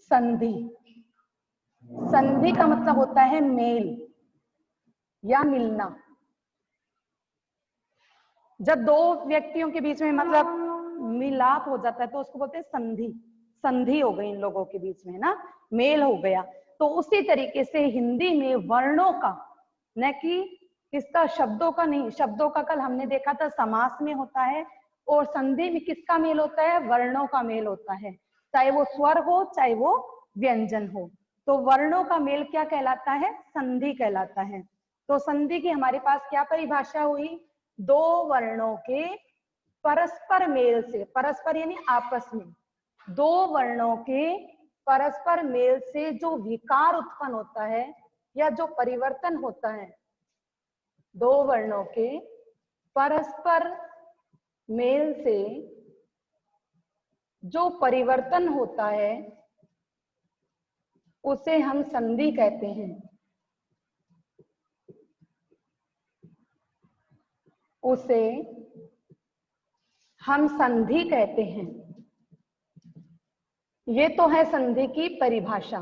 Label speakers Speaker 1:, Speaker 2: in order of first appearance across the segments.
Speaker 1: संधि। संधि का मतलब होता है मेल या मिलना। जब दो व्यक्तियों के बीच में मतलब मिलाप हो जाता है तो उसको बोलते हैं संधि। संधि हो गई इन लोगों के बीच में, ना, मेल हो गया। तो उसी तरीके से हिंदी में वर्णों का, न कि किसका, शब्दों का नहीं। शब्दों का कल हमने देखा था समास में होता है, और संधि में किसका मेल होता है? वर्णों का मेल होता है, चाहे वो स्वर हो चाहे वो व्यंजन हो। तो वर्णों का मेल क्या कहलाता है? संधि कहलाता है। तो संधि की हमारे पास क्या परिभाषा हुई? दो वर्णों के परस्पर मेल से, परस्पर यानी आपस में, दो वर्णों के परस्पर मेल से जो विकार उत्पन्न होता है या जो परिवर्तन होता है, दो वर्णों के परस्पर मेल से जो परिवर्तन होता है उसे हम संधि कहते हैं। उसे हम संधि कहते हैं। ये तो है संधि की परिभाषा।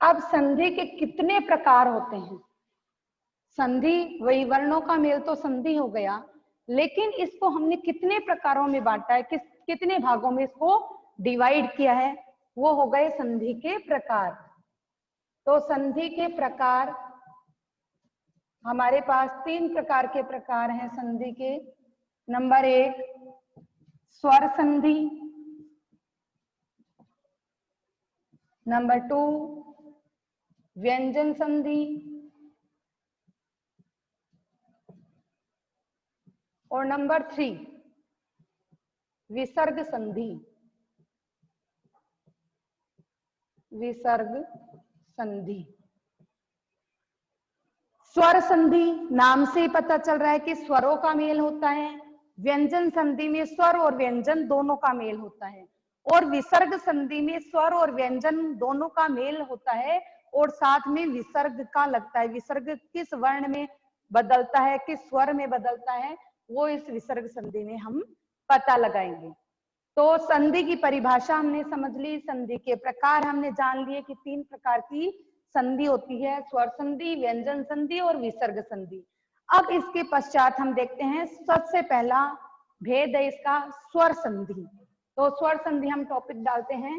Speaker 1: अब संधि के कितने प्रकार होते हैं? संधि, वही वर्णों का मेल तो संधि हो गया, लेकिन इसको हमने कितने प्रकारों में बांटा है, कितने भागों में इसको डिवाइड किया है? वो हो गए संधि के प्रकार। तो संधि के प्रकार हमारे पास तीन प्रकार के प्रकार हैं संधि के। नंबर 1 स्वर संधि, नंबर 2 व्यंजन संधि, और नंबर 3 विसर्ग संधि। विसर्ग संधि। स्वर संधि नाम से ही पता चल रहा है कि स्वरों का मेल होता है। व्यंजन संधि में स्वर और व्यंजन दोनों का मेल होता है, और विसर्ग संधि में स्वर और व्यंजन दोनों का मेल होता है, और साथ में विसर्ग का लगता है। विसर्ग किस वर्ण में बदलता है, किस स्वर में बदलता है, वो इस विसर्ग संधि में हम पता लगाएंगे। तो संधि की परिभाषा हमने समझ ली, संधि के प्रकार हमने जान लिए कि तीन प्रकार की संधि होती है, स्वर संधि, व्यंजन संधि और विसर्ग संधि। अब इसके पश्चात हम देखते हैं सबसे पहला भेद है इसका स्वर संधि। तो स्वर संधि हम टॉपिक डालते हैं।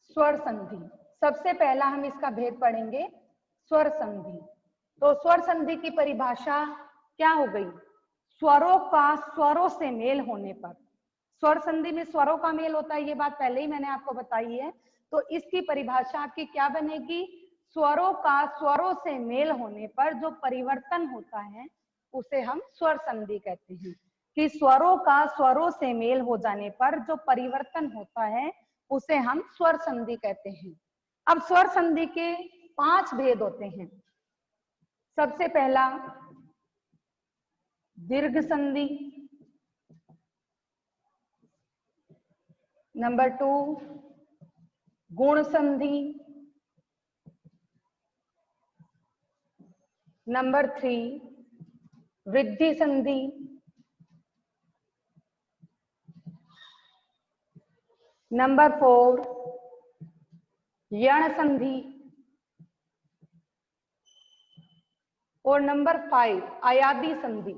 Speaker 1: स्वर संधि, सबसे पहला हम इसका भेद पढ़ेंगे, स्वर संधि। तो स्वर संधि की परिभाषा क्या हो गई? स्वरों का स्वरों से मेल होने पर। स्वर संधि में स्वरों का मेल होता है, ये बात पहले ही मैंने आपको बताई है। तो इसकी परिभाषा आपकी क्या बनेगी? स्वरों का स्वरों से मेल होने पर जो परिवर्तन होता है उसे हम स्वर संधि कहते हैं। कि स्वरों का स्वरों से मेल हो जाने पर जो परिवर्तन होता है उसे हम स्वर संधि कहते हैं। अब स्वर संधि के 5 भेद होते हैं। सबसे पहला दीर्घ संधि, नंबर 2 गुण संधि, नंबर 3 वृद्धि संधि, नंबर 4 यण संधि, और नंबर 5 अयादी संधि।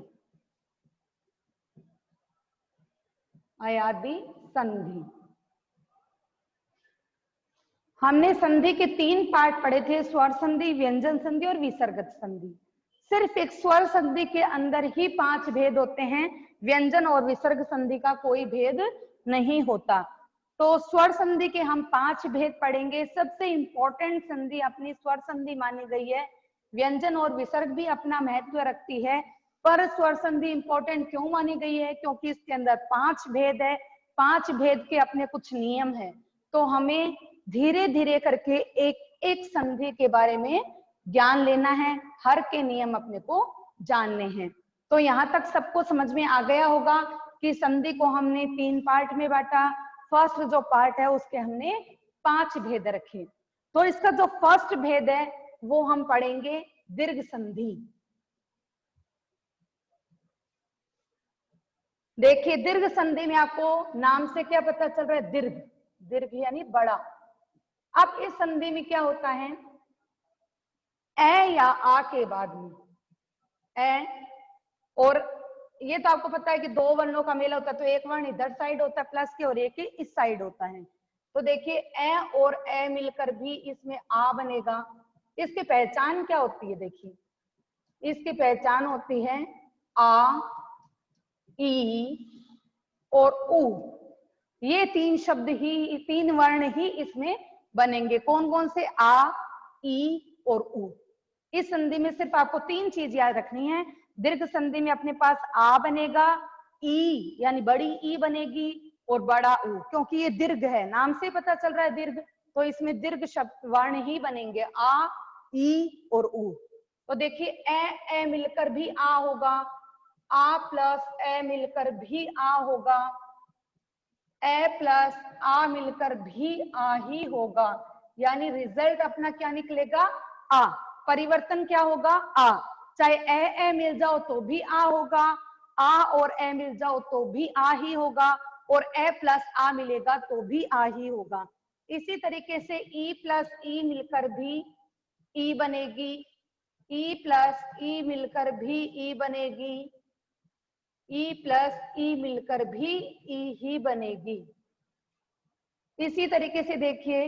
Speaker 1: अयादी संधि। हमने संधि के 3 पार्ट पढ़े थे, स्वर संधि, व्यंजन संधि और विसर्ग संधि। सिर्फ एक स्वर संधि के अंदर ही 5 भेद होते हैं, व्यंजन और विसर्ग संधि का कोई भेद नहीं होता। तो स्वर संधि के हम 5 भेद पढ़ेंगे। सबसे इंपॉर्टेंट संधि अपनी स्वर संधि मानी गई है। व्यंजन और विसर्ग भी अपना महत्व रखती है, पर स्वर संधि इंपॉर्टेंट क्यों मानी गई है? क्योंकि इसके अंदर 5 भेद है। 5 भेद के अपने कुछ नियम है, तो हमें धीरे धीरे करके एक एक संधि के बारे में ज्ञान लेना है, हर के नियम अपने को जानने हैं। तो यहाँ तक सबको समझ में आ गया होगा कि संधि को हमने 3 पार्ट में बांटा। फर्स्ट जो पार्ट है उसके हमने 5 भेद रखे। तो इसका जो फर्स्ट भेद है वो हम पढ़ेंगे दीर्घ संधि। देखिए दीर्घ संधि में आपको नाम से क्या पता चल रहा है, दीर्घ, दीर्घ यानी बड़ा। अब इस संधि में क्या होता है, ए या आ के बाद में ए, और ये तो आपको पता है कि दो वर्णों का मेल होता है, तो एक वर्ण इधर साइड होता है प्लस के और एक इस साइड होता है। तो देखिए ए और ए मिलकर भी इसमें आ बनेगा। इसकी पहचान क्या होती है, देखिए इसकी पहचान होती है आ, ई और उ। ये तीन शब्द ही, तीन वर्ण ही इसमें बनेंगे। कौन कौन से, आ, ई और उ। इस संधि में सिर्फ आपको तीन चीज याद रखनी है। दीर्घ संधि में अपने पास आ बनेगा, ई यानी बड़ी ई बनेगी और बड़ा उ, क्योंकि ये दीर्घ है, नाम से पता चल रहा है दीर्घ, तो इसमें दीर्घ शब्द वर्ण ही बनेंगे, आ, ई और उ। तो देखिए ए मिलकर भी आ होगा, आ प्लस ए मिलकर भी आ होगा, ए प्लस आ मिलकर भी आ ही होगा, यानी रिजल्ट अपना क्या निकलेगा, आ। परिवर्तन क्या होगा, आ। चाहे ए मिल जाओ तो भी आ होगा, आ और ए मिल जाओ तो भी आ ही होगा, और ए प्लस आ मिलेगा तो भी आ ही होगा। इसी तरीके से ई प्लस ई मिलकर भी ई बनेगी, ई प्लस ई मिलकर भी ई बनेगी, ई प्लस ई मिलकर भी ई ही बनेगी। इसी तरीके से देखिए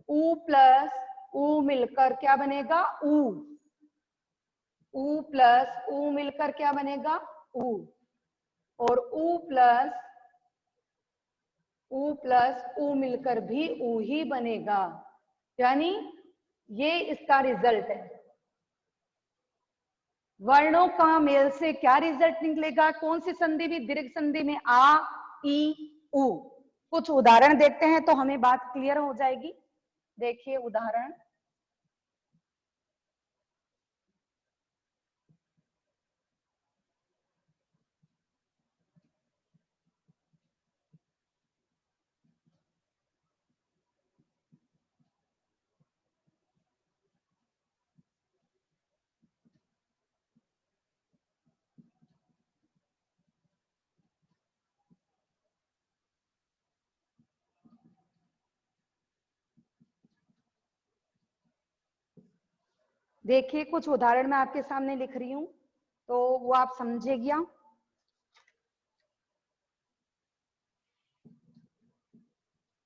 Speaker 1: उ प्लस उ मिलकर क्या बनेगा, उ। उ प्लस उ मिलकर क्या बनेगा, उ। और उ प्लस उ मिलकर भी उ ही बनेगा, यानी ये इसका रिजल्ट है। वर्णों का मेल से क्या रिजल्ट निकलेगा, कौन सी संधि भी, दीर्घ संधि में आ, ई, उ। कुछ उदाहरण देखते हैं तो हमें बात क्लियर हो जाएगी। देखिए उदाहरण, देखिए कुछ उदाहरण मैं आपके सामने लिख रही हूं तो वो आप समझेगिया।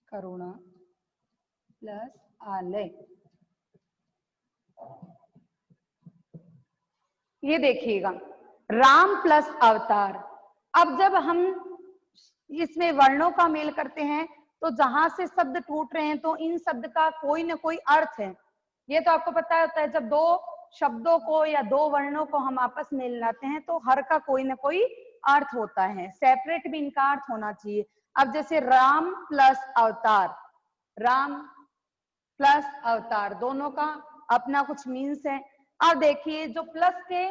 Speaker 1: करुणा प्लस आलय, ये देखिएगा राम प्लस अवतार। अब जब हम इसमें वर्णों का मेल करते हैं तो जहां से शब्द टूट रहे हैं तो इन शब्द का कोई ना कोई अर्थ है। ये तो आपको पता होता है, जब दो शब्दों को या दो वर्णों को हम आपस में मिलाते हैं तो हर का कोई ना कोई अर्थ होता है, सेपरेट भी इनका अर्थ होना चाहिए। अब जैसे राम प्लस अवतार, राम प्लस अवतार, दोनों का अपना कुछ मीन्स है। अब देखिए जो प्लस के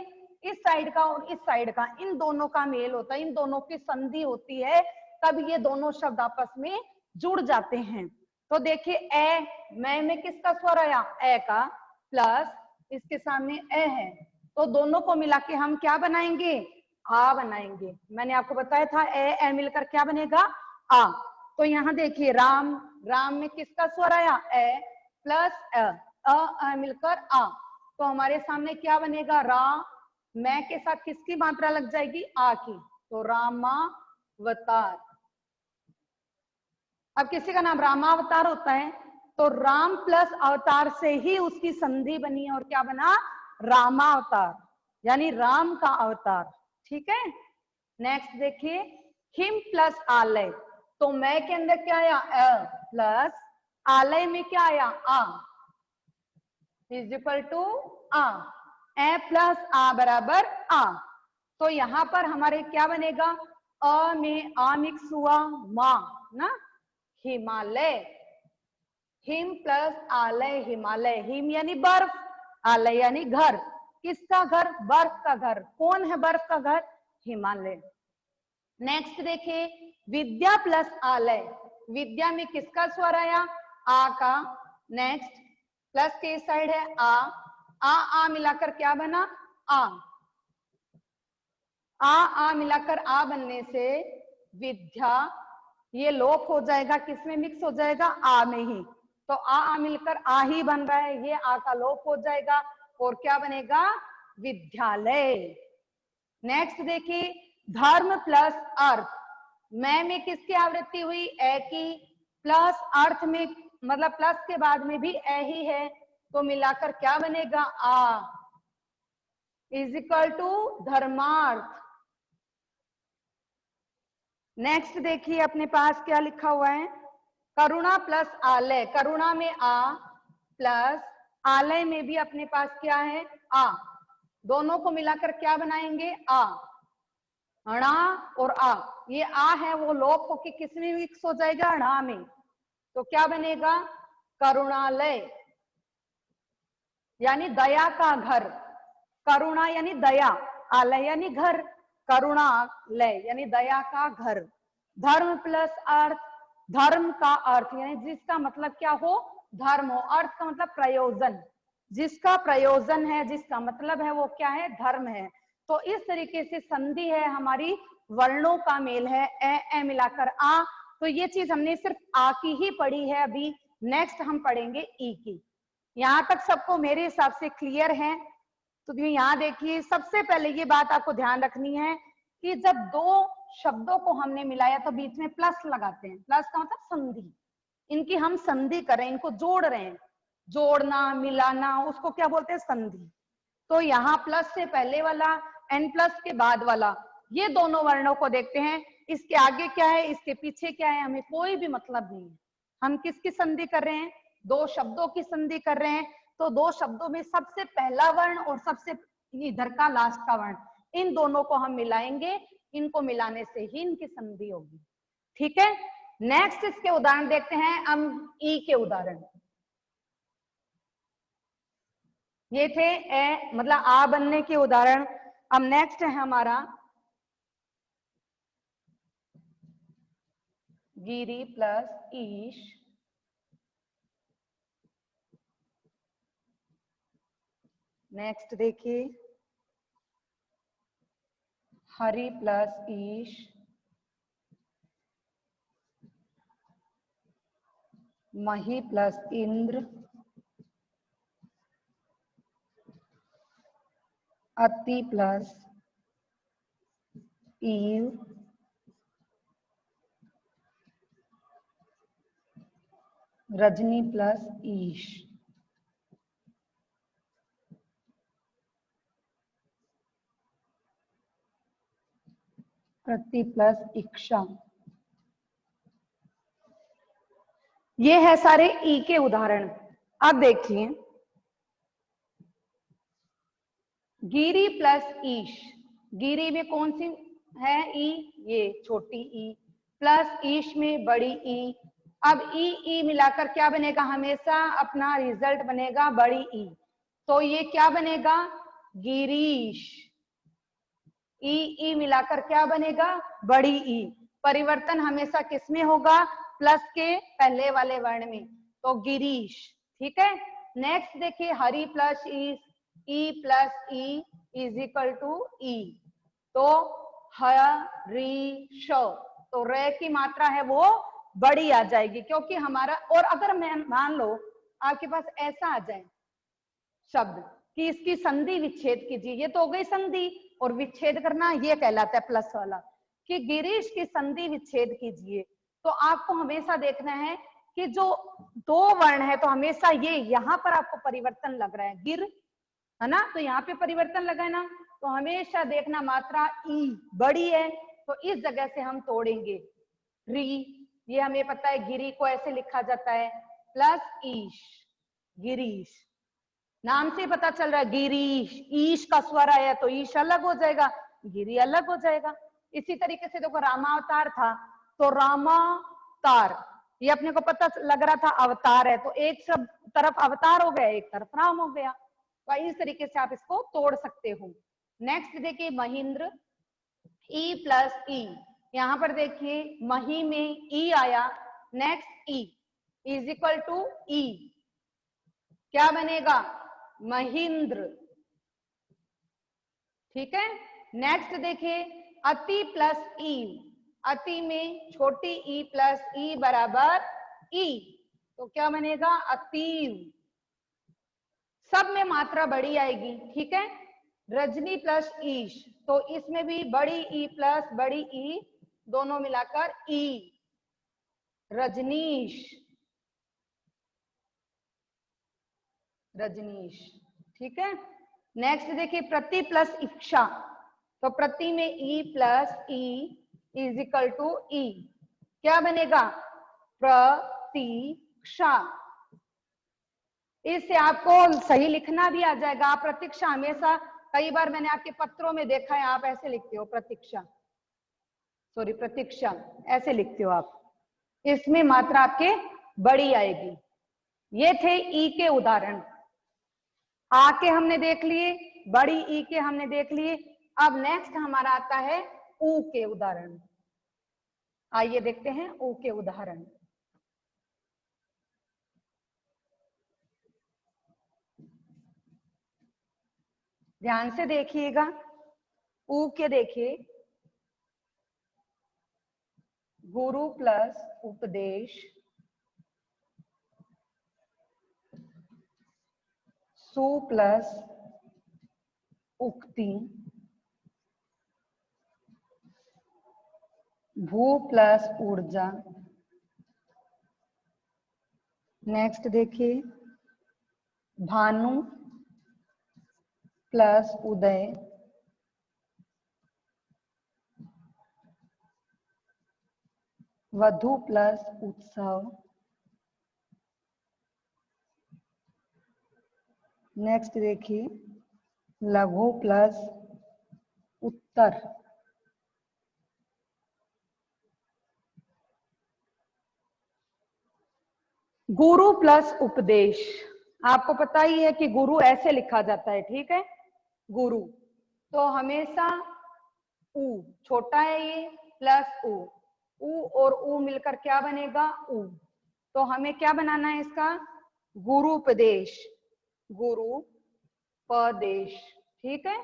Speaker 1: इस साइड का और इस साइड का, इन दोनों का मेल होता है, इन दोनों की संधि होती है, तब ये दोनों शब्द आपस में जुड़ जाते हैं। तो देखिए ए, मैं में किसका स्वर आया, ए का, प्लस इसके सामने ए है, तो दोनों को मिला के हम क्या बनाएंगे, आ बनाएंगे। मैंने आपको बताया था ए मिलकर क्या बनेगा, आ। तो यहाँ देखिए राम, राम में किसका स्वर आया, ए प्लस अ मिलकर आ, तो हमारे सामने क्या बनेगा, रा, मैं के साथ किसकी मात्रा लग जाएगी, आ की, तो रामावतार। अब किसी का नाम रामावतार होता है तो राम प्लस अवतार से ही उसकी संधि बनी है और क्या बना, रामावतार, यानी राम का अवतार। ठीक है, नेक्स्ट देखिए हिम प्लस आलय, तो मैं के अंदर क्या आया, अ, प्लस आलय में क्या आया, आ, इज इक्वल टू आ, ए प्लस आ बराबर आ। तो यहां पर हमारे क्या बनेगा, अ में आ मिक्स हुआ, मा ना, हिमालय, हिम प्लस आलय हिमालय, हिम यानी बर्फ, आलय यानी घर, किसका घर, बर्फ का घर। कौन है बर्फ का घर, हिमालय। नेक्स्ट देखिए विद्या प्लस आलय, विद्या में किसका स्वर आया, आ का, नेक्स्ट प्लस के इस साइड है आ मिलाकर क्या बना, आ मिलाकर आ बनने से विद्या, ये लोप हो जाएगा, किसमें मिक्स हो जाएगा, आ में ही। तो आ मिलकर आ ही बन रहा है, ये आ का लोप हो जाएगा और क्या बनेगा, विद्यालय। नेक्स्ट देखिए, धर्म प्लस अर्थ, मैं में किसकी आवृत्ति हुई, ए की, प्लस अर्थ में मतलब प्लस के बाद में भी ए ही है, तो मिलाकर क्या बनेगा, आ इज इक्वल टू धर्मार्थ। नेक्स्ट देखिए अपने पास क्या लिखा हुआ है, करुणा प्लस आलय, करुणा में आ प्लस आलय में भी अपने पास क्या है, आ, दोनों को मिलाकर क्या बनाएंगे, आ, अणा और आ, ये आ है वो लोप होके किसमें मिक्स हो जाएगा, अणा में, तो क्या बनेगा, करुणालय, यानी दया का घर, करुणा यानी दया, आलय यानी घर, करुणालय यानी दया का घर। धर्म प्लस अर्थ, धर्म का अर्थ यानी जिसका मतलब क्या हो, धर्म हो, अर्थ का मतलब प्रयोजन, जिसका प्रयोजन है, जिसका मतलब है वो क्या है, धर्म है। तो इस तरीके से संधि है हमारी, वर्णों का मेल है, ए मिलाकर आ। तो ये चीज हमने सिर्फ आ की ही पढ़ी है अभी, नेक्स्ट हम पढ़ेंगे ई की। यहां तक सबको मेरे हिसाब से क्लियर है। तो यहाँ देखिए, सबसे पहले ये बात आपको ध्यान रखनी है कि जब दो शब्दों को हमने मिलाया तो बीच में प्लस लगाते हैं, प्लस का मतलब संधि, इनकी हम संधि कर रहे हैं, इनको जोड़ रहे हैं, जोड़ना मिलाना उसको क्या बोलते हैं, संधि। तो यहाँ प्लस से पहले वाला एन प्लस के बाद वाला, ये दोनों वर्णों को देखते हैं, इसके आगे क्या है, इसके पीछे क्या है, हमें कोई भी मतलब नहीं है। हम किसकी संधि कर रहे हैं, दो शब्दों की संधि कर रहे हैं। तो दो शब्दों में सबसे पहला वर्ण और सबसे इधर का लास्ट का वर्ण, इन दोनों को हम मिलाएंगे, इनको मिलाने से ही इनकी संधि होगी। ठीक है, नेक्स्ट इसके उदाहरण देखते हैं हम, ई के उदाहरण। ये थे ए मतलब आ बनने के उदाहरण। अब नेक्स्ट है हमारा गिरी प्लस ईश, नेक्स्ट देखिए हरि प्लस ईश, मही प्लस इंद्र, अति प्लस ईव, रजनी प्लस ईश। प्रति प्लस इक्षा। ये है सारे ई के उदाहरण। अब देखिए गिरी प्लस ईश, गिरी में कौन सी है ई, ये छोटी ई, प्लस ईश में बड़ी ई। अब ई मिलाकर क्या बनेगा, हमेशा अपना रिजल्ट बनेगा बड़ी ई, तो ये क्या बनेगा, गिरीश। ई मिलाकर क्या बनेगा, बड़ी ई। परिवर्तन हमेशा किसमें होगा, प्लस के पहले वाले वर्ण में, तो गिरीश। ठीक है, नेक्स्ट देखिए हरि प्लस ई प्लस ई इज इक्वल टू ई, तो हरीश, तो रे की मात्रा है वो बड़ी आ जाएगी, क्योंकि हमारा, और अगर मैं मान लो आपके पास ऐसा आ जाए शब्द कि इसकी संधि विच्छेद कीजिए, ये तो हो गई संधि, और विच्छेद करना ये कहलाता है प्लस वाला, कि गिरीश की संधि विच्छेद कीजिए। तो आपको हमेशा देखना है कि जो दो वर्ण है तो हमेशा ये यहाँ पर आपको परिवर्तन लग रहा है, गिर है ना, तो यहाँ पे परिवर्तन लगा है ना, तो हमेशा देखना मात्रा ई बड़ी है, तो इस जगह से हम तोड़ेंगे री। ये हमें पता है गिरी को ऐसे लिखा जाता है प्लस ईश, गिरीश। नाम से पता चल रहा है गिरीश, ईश का स्वर आया तो ईश अलग हो जाएगा, गिरी अलग हो जाएगा। इसी तरीके से देखो रामावतार था तो रामावतार, ये अपने को पता लग रहा था अवतार है, तो एक सब तरफ अवतार हो गया, एक तरफ राम हो गया। तो इस तरीके से आप इसको तोड़ सकते हो। नेक्स्ट देखिए महेंद्र, ई प्लस ई, यहां पर देखिए मही में ई आया, नेक्स्ट ई इज इक्वल टू ई, क्या बनेगा? महेंद्र। ठीक है। नेक्स्ट देखिए, अति प्लस ई, अति में छोटी ई प्लस ई बराबर ई, तो क्या बनेगा? अतीव। सब में मात्रा बड़ी आएगी। ठीक है। रजनी प्लस ईश, तो इसमें भी बड़ी ई प्लस बड़ी ई दोनों मिलाकर ई, रजनीश, रजनीश। ठीक है। नेक्स्ट देखिए, प्रति प्लस इक्षा, तो प्रति में ई प्लस ई इज इक्वल टू ई, क्या बनेगा? प्रतीक्षा। इससे आपको सही लिखना भी आ जाएगा। आप प्रतीक्षा हमेशा, कई बार मैंने आपके पत्रों में देखा है आप ऐसे लिखते हो, प्रतीक्षा, सॉरी प्रतीक्षा ऐसे लिखते हो आप, इसमें मात्रा आपके बड़ी आएगी। ये थे ई के उदाहरण। आ के हमने देख लिए, बड़ी ई के हमने देख लिए। अब नेक्स्ट हमारा आता है ऊ के उदाहरण। आइए देखते हैं ऊ के उदाहरण। ध्यान से देखिएगा। ऊ के देखिए, गुरु प्लस उपदेश, सु प्लस उक्ति, भू प्लस ऊर्जा। नेक्स्ट देखिए, भानु प्लस उदय, वधु प्लस उत्सव। नेक्स्ट देखिए, लघु प्लस उत्तर। गुरु प्लस उपदेश, आपको पता ही है कि गुरु ऐसे लिखा जाता है। ठीक है। गुरु, तो हमेशा ऊ छोटा है ये, प्लस ऊ और ऊ मिलकर क्या बनेगा? ऊ। तो हमें क्या बनाना है इसका? गुरुपदेश, गुरुपदेश। ठीक है।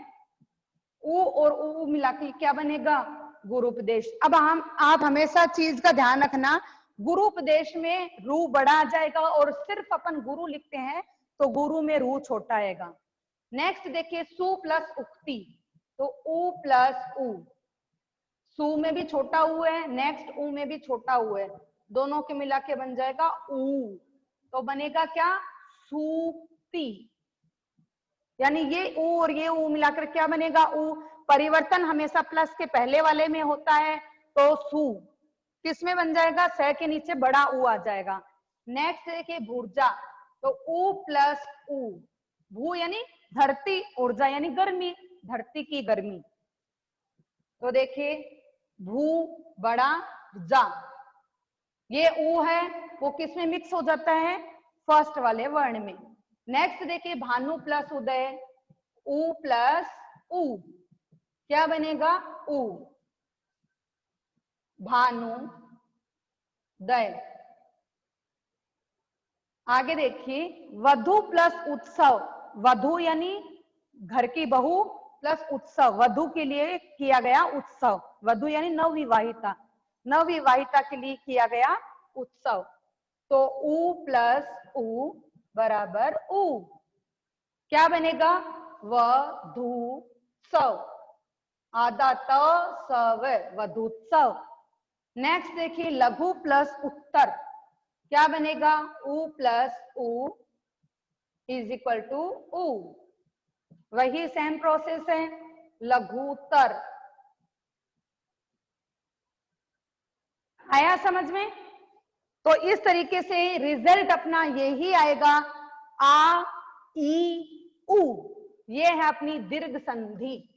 Speaker 1: ऊ और ऊ मिलाकर क्या बनेगा? गुरुपदेश। अब आप हमेशा चीज का ध्यान रखना, गुरुपदेश में रू बड़ा आ जाएगा और सिर्फ अपन गुरु लिखते हैं तो गुरु में रू छोटा आएगा। नेक्स्ट देखिए, सु प्लस उक्ति, तो ऊ प्लस ऊ, सु में भी छोटा ऊ है, नेक्स्ट ऊ में भी छोटा ऊ है, दोनों के मिला के बन जाएगा ऊ, तो बनेगा क्या? सूक्ति। यानी ये ऊ और ये ऊ मिलाकर क्या बनेगा? ऊ। परिवर्तन हमेशा प्लस के पहले वाले में होता है, तो सु किस में बन जाएगा? स के नीचे बड़ा ऊ आ जाएगा। नेक्स्ट देखिए, भूर्जा, तो ऊ प्लस ऊ, भू यानी धरती, ऊर्जा यानी गर्मी, धरती की गर्मी। तो देखिए, भू बड़ा जा, ये ऊ है वो किस में मिक्स हो जाता है? फर्स्ट वाले वर्ण में। नेक्स्ट देखिए, भानु प्लस उदय, ऊ प्लस ऊ, क्या बनेगा? ऊ, भानु दय। आगे देखिए, वधु प्लस उत्सव, वधु यानी घर की बहू प्लस उत्सव, वधु के लिए किया गया उत्सव, वधु यानी नवविवाहिता, नवविवाहिता के लिए किया गया उत्सव। तो ऊ प्लस ऊ बराबर ऊ, क्या बनेगा? वधूत्सव, आधा त सव, वधूत्सव। नेक्स्ट देखिए, लघु प्लस उत्तर, क्या बनेगा? ऊ प्लस ऊ इज इक्वल टू ऊ, वही सेम प्रोसेस है, लघुत्तर। आया समझ में? तो इस तरीके से रिजल्ट अपना यही आएगा, आ ई उ, ये है अपनी दीर्घ संधि।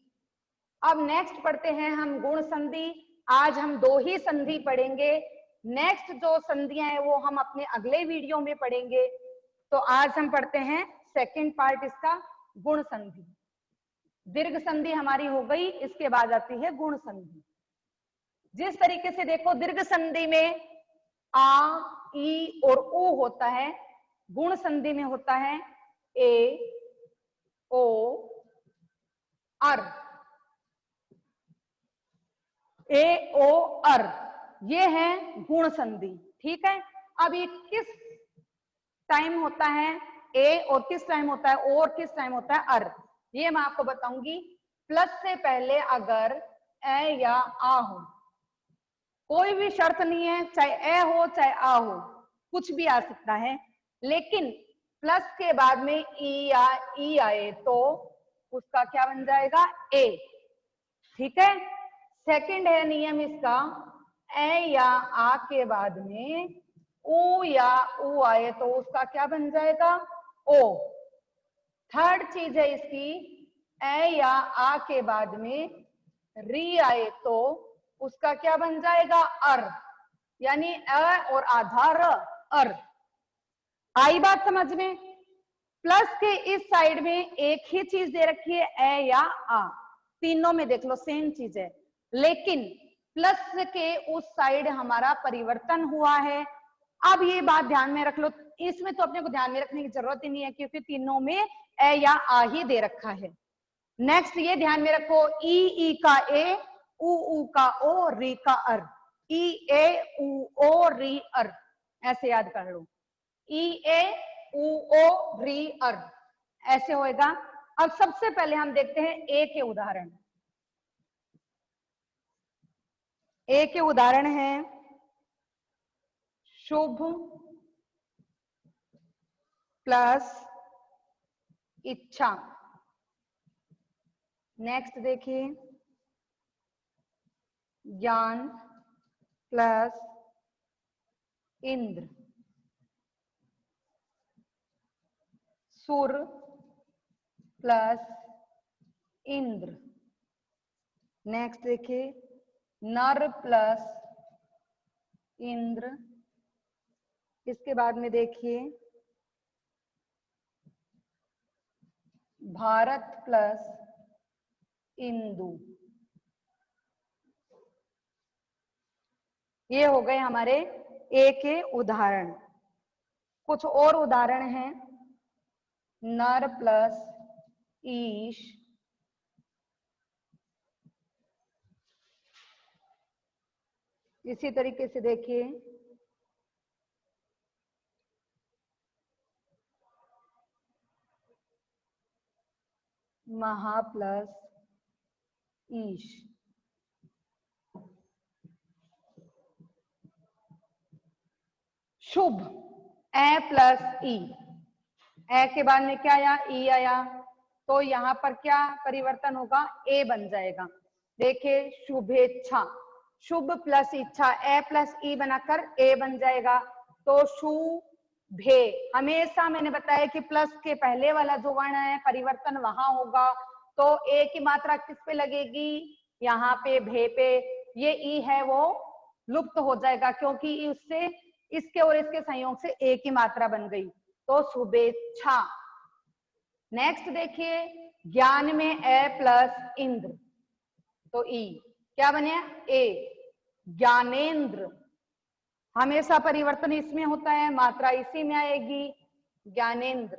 Speaker 1: अब नेक्स्ट पढ़ते हैं हम गुण संधि। आज हम 2 ही संधि पढ़ेंगे, नेक्स्ट जो संधियां हैं वो हम अपने अगले वीडियो में पढ़ेंगे। तो आज हम पढ़ते हैं सेकंड पार्ट इसका, गुण संधि। दीर्घ संधि हमारी हो गई, इसके बाद आती है गुण संधि। जिस तरीके से देखो, दीर्घ संधि में आ ई और उ होता है, गुण संधि में होता है ए ओ अर, ए ओ अर, ये है गुण संधि। ठीक है, अब ये किस टाइम होता है ए और किस टाइम होता है ओ और किस टाइम होता है अर, ये मैं आपको बताऊंगी। प्लस से पहले अगर ए या आ हो, कोई भी शर्त नहीं है, चाहे ए हो चाहे आ हो, कुछ भी आ सकता है, लेकिन प्लस के बाद में ई या ई आए तो उसका क्या बन जाएगा, ए। ठीक है, सेकंड है नियम इसका, ए या आ के बाद में ऊ या ऊ आए तो उसका क्या बन जाएगा, ओ। थर्ड चीज है इसकी, ए या आ के बाद में री आए तो उसका क्या बन जाएगा, अर, यानी अ और आधा र, अर। आई बात समझ में? प्लस के इस साइड में एक ही चीज दे रखी है, ए या आ, तीनों में देख लो सेम चीज है, लेकिन प्लस के उस साइड हमारा परिवर्तन हुआ है। अब ये बात ध्यान में रख लो, इसमें तो अपने को ध्यान में रखने की जरूरत ही नहीं है क्योंकि तीनों में ए या आ ही दे रखा है। नेक्स्ट ये ध्यान में रखो, ई का ए, ऊ का ओ, री का अर, ई ए ऊ ओ री अर, ऐसे याद कर लो, ई ए ऊ ओ री अर, ऐसे होएगा। अब सबसे पहले हम देखते हैं ए के उदाहरण। ए के उदाहरण हैं शुभ प्लस इच्छा। नेक्स्ट देखिए, ज्ञान प्लस इंद्र, सुर प्लस इंद्र। नेक्स्ट देखिए, नर प्लस इंद्र। इसके बाद में देखिए, भारत प्लस इंदु। ये हो गए हमारे ए के उदाहरण। कुछ और उदाहरण हैं, नर प्लस ईश, इसी तरीके से देखिए, महा प्लस ईश, शुभ ए प्लस ई, ए के बाद में क्या आया, ई आया, तो यहां पर क्या परिवर्तन होगा, ए बन जाएगा। देखिए, शुभेच्छा, शुभ प्लस इच्छा, ए प्लस ई बनाकर ए बन जाएगा, तो शुभे। हमेशा मैंने बताया कि प्लस के पहले वाला जो वर्ण है परिवर्तन वहां होगा, तो ए की मात्रा किस पे लगेगी, यहाँ पे भे पे, ये ई है वो लुप्त हो जाएगा क्योंकि उससे इसके और इसके संयोग से ए की मात्रा बन गई, तो शुभेच्छा। नेक्स्ट देखिए, ज्ञान में ए प्लस इंद्र, तो ई क्या बने, ए, ज्ञानेंद्र। हमेशा परिवर्तन इसमें होता है, मात्रा इसी में आएगी, ज्ञानेंद्र।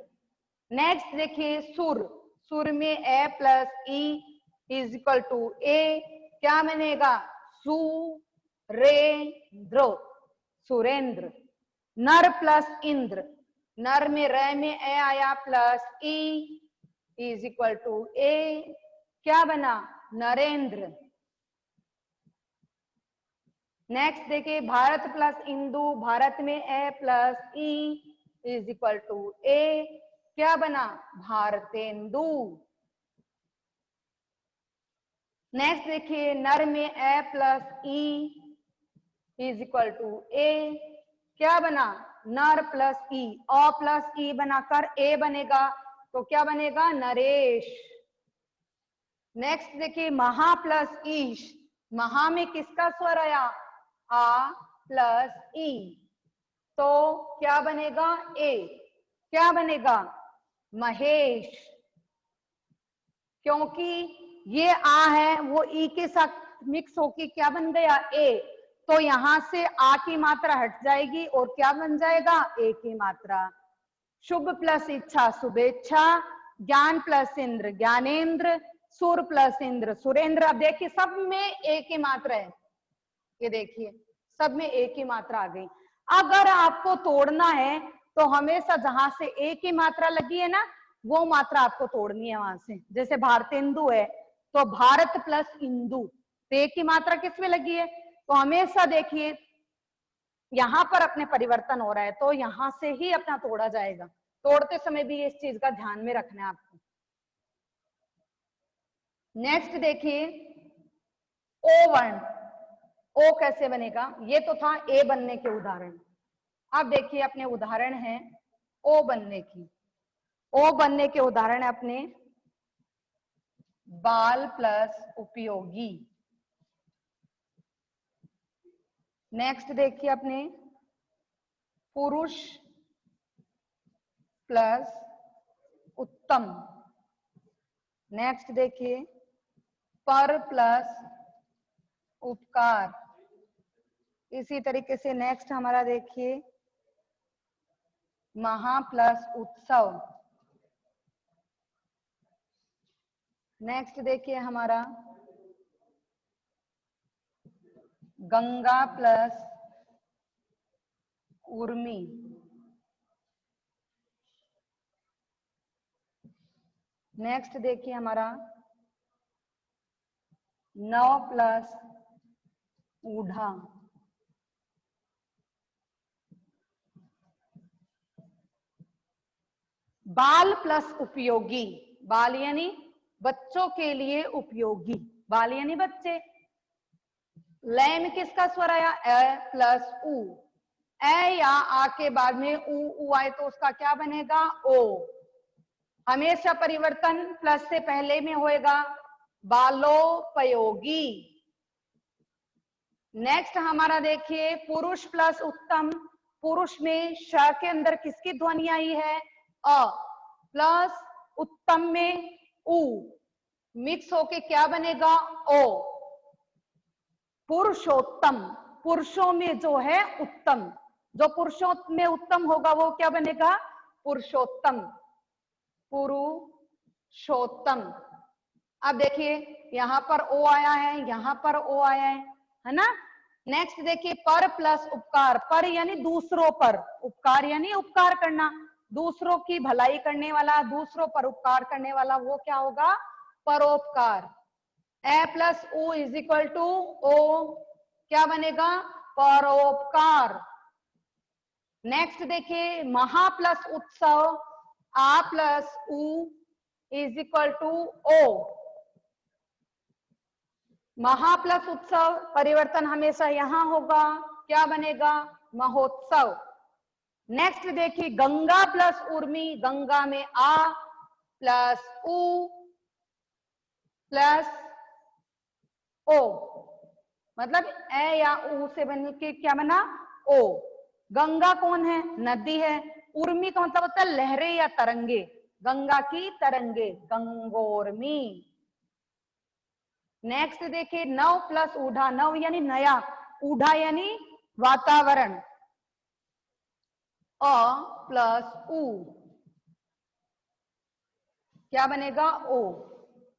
Speaker 1: नेक्स्ट देखिए, सुर, सुर में ए प्लस ई इज इक्वल टू ए, क्या बनेगा, सुरेंद्र, सुरेंद्र। नर प्लस इंद्र, नर में र में ए आया प्लस ई इज इक्वल टू ए, क्या बना, नरेंद्र। नेक्स्ट देखिए, भारत प्लस इंदु, भारत में ए प्लस ई इज इक्वल टू ए, क्या बना, भारतेंदु। नेक्स्ट देखिए, नर में ए प्लस ई इज इक्वल टू ए, क्या बना, नर प्लस ई, अ प्लस ई बनाकर ए बनेगा, तो क्या बनेगा, नरेश। नेक्स्ट देखिए, महा प्लस ईश, महा में किसका स्वर आया, आ प्लस ई, तो क्या बनेगा, ए, क्या बनेगा, महेश। क्योंकि ये आ है वो ई के साथ मिक्स होके क्या बन गया, ए, तो यहां से आ की मात्रा हट जाएगी और क्या बन जाएगा, ए की मात्रा। शुभ प्लस इच्छा शुभेच्छा, ज्ञान प्लस इंद्र ज्ञानेंद्र, सुर प्लस इंद्र सुरेंद्र। अब देखिए सब में एक ही मात्रा है, ये देखिए सब में एक ही मात्रा आ गई। अगर आपको तोड़ना है तो हमेशा जहां से एक ही मात्रा लगी है ना, वो मात्रा आपको तोड़नी है वहां से। जैसे भारतेंदु है तो भारत प्लस इंदु, तो एक ही मात्रा किसमें लगी है, तो हमेशा देखिए यहां पर अपने परिवर्तन हो रहा है, तो यहां से ही अपना तोड़ा जाएगा। तोड़ते समय भी इस चीज का ध्यान में रखना है आपको। नेक्स्ट देखिए ओ वर्ण, ओ कैसे बनेगा, ये तो था ए बनने के उदाहरण। अब देखिए अपने उदाहरण है ओ बनने की। ओ बनने के उदाहरण है अपने बाल प्लस उपयोगी। नेक्स्ट देखिए अपने पुरुष प्लस उत्तम। नेक्स्ट देखिए पर प्लस उपकार। इसी तरीके से नेक्स्ट हमारा देखिए महा प्लस उत्सव। नेक्स्ट देखिए हमारा गंगा प्लस उर्मी। नेक्स्ट देखिए हमारा नव प्लस ऊढ़ा। बाल प्लस उपयोगी, बाल यानी बच्चों के लिए उपयोगी, बाल यानी बच्चे। लय में किसका स्वर आया, ए प्लस उ, ए या आ के बाद में उ आए तो उसका क्या बनेगा, ओ। हमेशा परिवर्तन प्लस से पहले में होएगा, बालोपयोगी। नेक्स्ट हमारा देखिए पुरुष प्लस उत्तम। पुरुष में श के अंदर किसकी ध्वनि आई है, अ, प्लस उत्तम में उ, मिक्स होके क्या बनेगा, ओ। पुरुषोत्तम, पुरुषों में जो है उत्तम, जो पुरुषों में उत्तम होगा वो क्या बनेगा, पुरुषोत्तम, पुरुषोत्तम। अब देखिए यहां पर ओ आया है, यहां पर ओ आया है ना। नेक्स्ट देखिए पर प्लस उपकार, पर यानी दूसरों पर, उपकार यानी उपकार करना, दूसरों की भलाई करने वाला, दूसरों पर उपकार करने वाला, वो क्या होगा, परोपकार। ए प्लस ओ इज इक्वल टू ओ, क्या बनेगा, परोपकार। नेक्स्ट देखिए महा प्लस उत्सव, आ प्लस उ इज इक्वल टू ओ। महा प्लस उत्सव, परिवर्तन हमेशा यहां होगा, क्या बनेगा, महोत्सव। नेक्स्ट देखिए गंगा प्लस उर्मी, गंगा में आ प्लस उ प्लस ओ, मतलब ए या उ से बन के क्या बना, ओ। गंगा कौन है, नदी है। उर्मी का मतलब होता है लहरें या तरंगे, गंगा की तरंगे, गंगोर्मी। नेक्स्ट देखिए नव प्लस ऊढ़ा, नव यानी नया, ऊढ़ा यानी वातावरण, अ प्लस उ क्या बनेगा, ओ।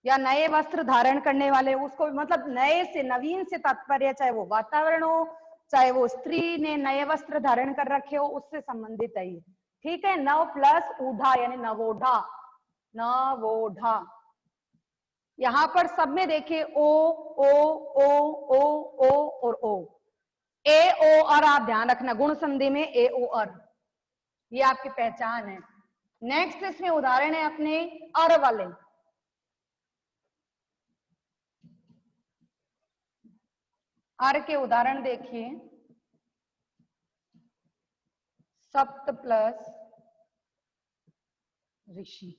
Speaker 1: या नए वस्त्र धारण करने वाले, उसको मतलब नए से, नवीन से तात्पर्य, चाहे वो वातावरण हो, चाहे वो स्त्री ने नए वस्त्र धारण कर रखे हो, उससे संबंधित है ये, ठीक है। नव प्लस ऊढ़ा यानी नवोढ़ा, नवोढ़ा। यहां पर सब में देखिए ओ ओ ओ ओ ओ और ओ, ए ओ और, आप ध्यान रखना गुण संधि में ए ओ और, ये आपकी पहचान है। नेक्स्ट इसमें उदाहरण है अपने अर वाले। अर के उदाहरण देखिए, सप्त प्लस ऋषि,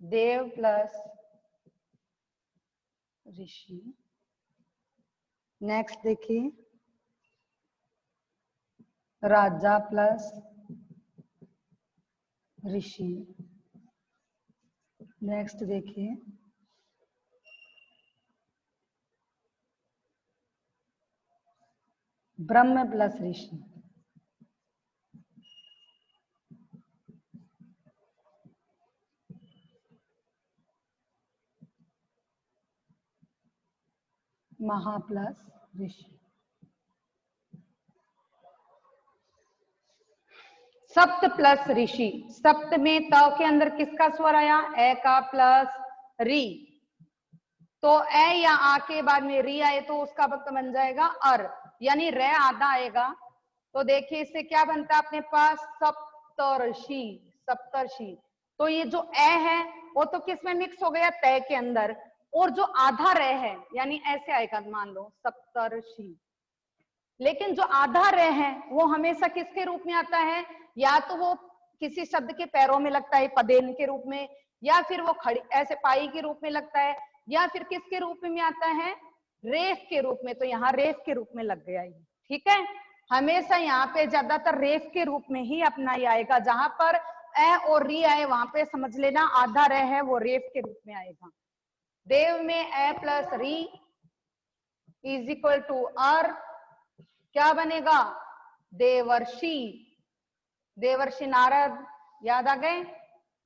Speaker 1: देव प्लस ऋषि। नेक्स्ट देखिए राजा प्लस ऋषि। नेक्स्ट देखिए ब्रह्म प्लस ऋषि। महा प्लस ऋषि। सप्त प्लस ऋषि, सप्त में त के अंदर किसका स्वर आया? ए का प्लस री, तो ए या आ के बाद में री आए तो उसका वक्त बन जाएगा अर, यानी रे आधा आएगा। तो देखिए इससे क्या बनता है अपने पास? सप्तर्षि, सप्तर्षि। तो ये जो ए है वो तो किस में मिक्स हो गया? तय के अंदर, और जो आधा रे है यानी ऐसे आएगा, मान लो सप्तर्षि। लेकिन जो आधा रे है वो हमेशा किसके रूप में आता है? या तो वो किसी शब्द के पैरों में लगता है पदेन के रूप में, या फिर वो खड़ी ऐसे पाई के रूप में लगता है, या फिर किसके रूप में आता है? रेफ के रूप में। तो यहाँ रेफ के रूप में लग गया ये, ठीक है। हमेशा यहाँ पे ज्यादातर रेफ के रूप में ही अपना ये आएगा, जहां पर ए और री आए वहां पे समझ लेना आधा रे है वो रेफ के रूप में आएगा। देव में ए प्लस री इज इक्वल टू अर, क्या बनेगा? देवर्षि, देवर्षि नारद, याद आ गए।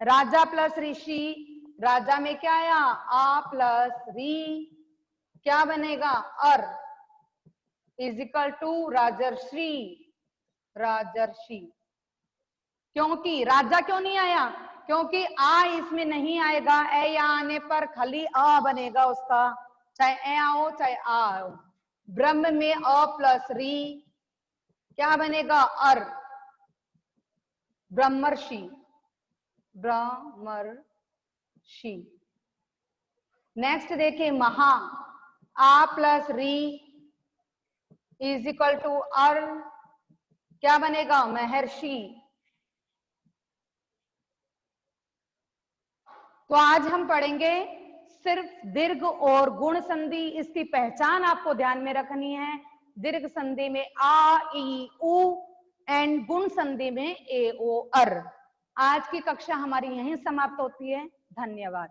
Speaker 1: राजा प्लस ऋषि, राजा में क्या आया? आ प्लस री, क्या बनेगा? अर, इज इक्वल टू राजर्षि, राजर्षि। क्योंकि राजा क्यों नहीं आया? क्योंकि आ इसमें नहीं आएगा, ए यहाँ आने पर खाली आ बनेगा उसका, चाहे ए आओ चाहे आ आओ। ब्रह्म में अ प्लस री, क्या बनेगा? अर, ब्रह्मर्षि, ब्रह्मर्षि। नेक्स्ट देखिए महा, आ प्लस री इज इक्वल टू अर, क्या बनेगा? महर्षि। तो आज हम पढ़ेंगे सिर्फ दीर्घ और गुण संधि, इसकी पहचान आपको ध्यान में रखनी है। दीर्घ संधि में आ ई उ एंड गुण संधि में ए ओ अर। आज की कक्षा हमारी यहीं समाप्त होती है। धन्यवाद।